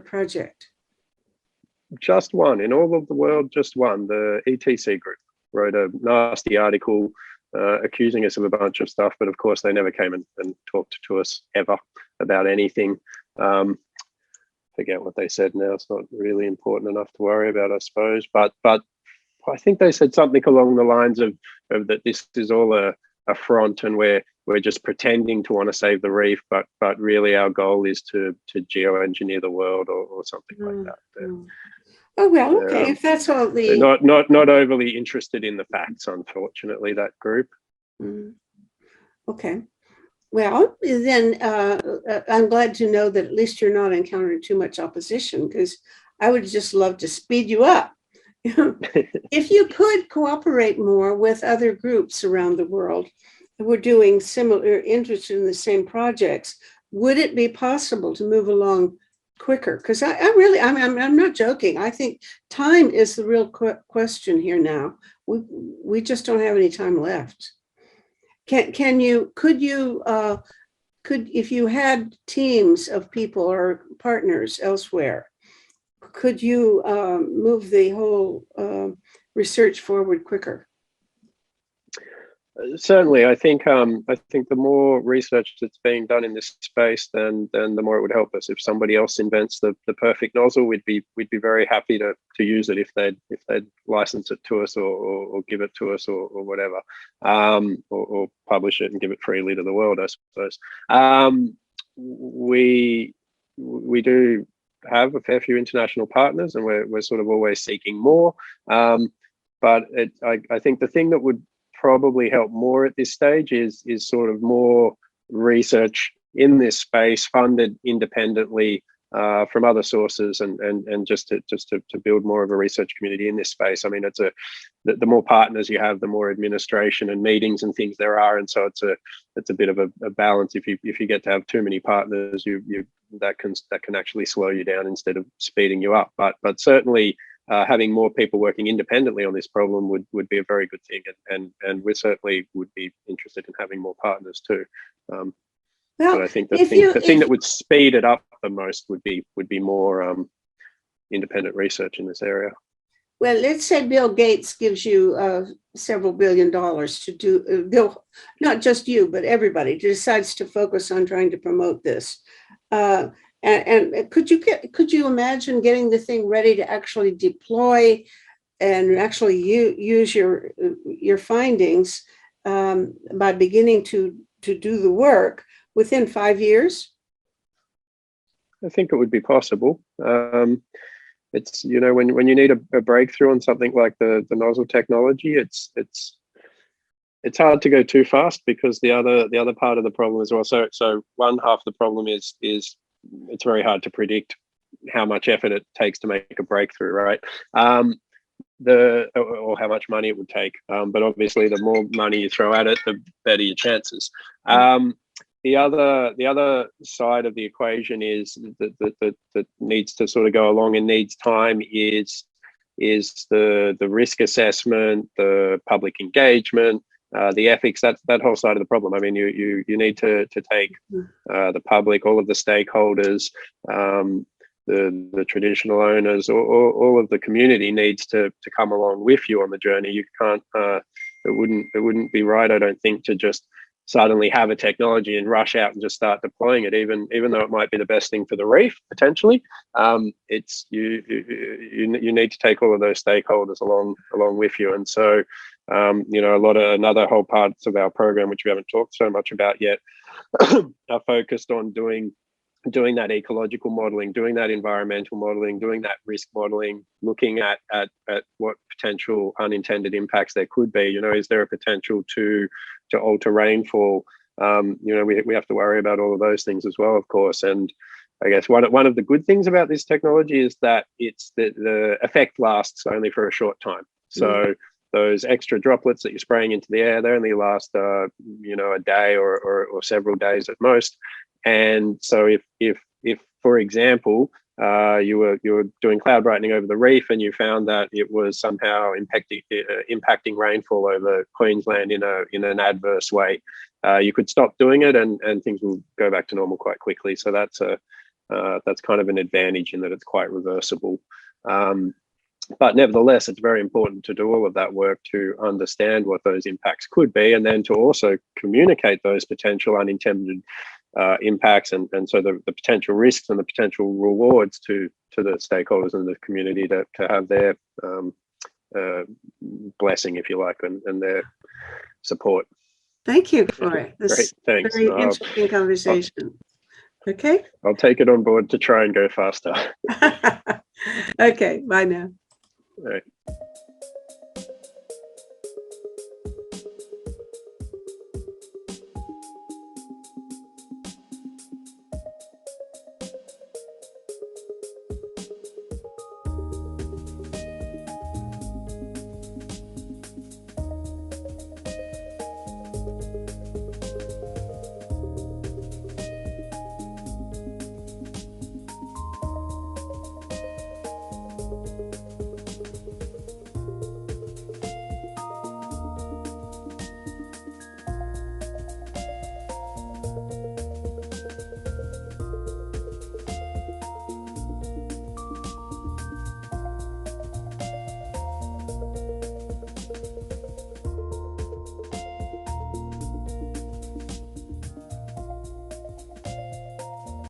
project? Just one in all of the world. Just one. The ETC group wrote a nasty article accusing us of a bunch of stuff, but of course they never came and talked to us ever about anything. Forget what they said now. It's not really important enough to worry about, I suppose. But I think they said something along the lines of that this is all a front, and we're just pretending to want to save the reef, but really our goal is to geoengineer the world or something like that. Oh well, okay. If that's all the not overly interested in the facts, unfortunately, that group. Okay. Well, then I'm glad to know that at least you're not encountering too much opposition, because I would just love to speed you up. If you could cooperate more with other groups around the world who are doing similar, interested in the same projects, would it be possible to move along quicker? Because I really, I'm not joking. I think time is the real question here now. We just don't have any time left. Could you, if you had teams of people or partners elsewhere, could you move the whole research forward quicker? Certainly, I think the more research that's being done in this space, then the more it would help us. If somebody else invents the perfect nozzle, we'd be very happy to use it if they'd license it to us or give it to us or whatever, or publish it and give it freely to the world, I suppose. We do have a fair few international partners, and we're sort of always seeking more. But I think the thing that would probably help more at this stage is sort of more research in this space funded independently from other sources, and just to build more of a research community in this space. I mean, the more partners you have, the more administration and meetings and things there are, and so it's a bit of a balance. If you get to have too many partners, that can actually slow you down instead of speeding you up. But certainly, having more people working independently on this problem would be a very good thing, and we certainly would be interested in having more partners too. But I think the thing that would speed it up the most would be more independent research in this area. Well, let's say Bill Gates gives you several $1 billion to do, not just you, but everybody decides to focus on trying to promote this. And could you imagine getting the thing ready to actually deploy and actually use your findings by beginning to do the work within 5 years? I think it would be possible. It's, when you need a breakthrough on something like the nozzle technology, it's hard to go too fast, because the other part of the problem as well. So one half of the problem is it's very hard to predict how much effort it takes to make a breakthrough, right? Or how much money it would take. But obviously, the more money you throw at it, the better your chances. The other side of the equation is that needs to sort of go along and needs time is the risk assessment, the public engagement, the ethics, that whole side of the problem. I mean, you need to take the public, all of the stakeholders, the traditional owners, all of the community needs to come along with you on the journey. You can't. It wouldn't be right, I don't think, to just suddenly have a technology and rush out and just start deploying it, even though it might be the best thing for the reef potentially. It's you need to take all of those stakeholders along with you, and so another whole parts of our program, which we haven't talked so much about yet, are focused on doing that ecological modeling, doing that environmental modeling, doing that risk modeling, looking at what potential unintended impacts there could be. Is there a potential to alter rainfall? We have to worry about all of those things as well, of course. And I guess one of the good things about this technology is that it's the effect lasts only for a short time. So those extra droplets that you're spraying into the air, they only last a day or several days at most. And so if for example, you were doing cloud brightening over the reef and you found that it was somehow impacting rainfall over Queensland in an adverse way, you could stop doing it and things will go back to normal quite quickly. So that's kind of an advantage in that it's quite reversible. But nevertheless, it's very important to do all of that work to understand what those impacts could be, and then to also communicate those potential unintended impacts and so the potential risks and the potential rewards to the stakeholders in the community to have their blessing, if you like, and their support. Thank you for this very interesting conversation. Okay. I'll take it on board to try and go faster. Okay, bye now. All right.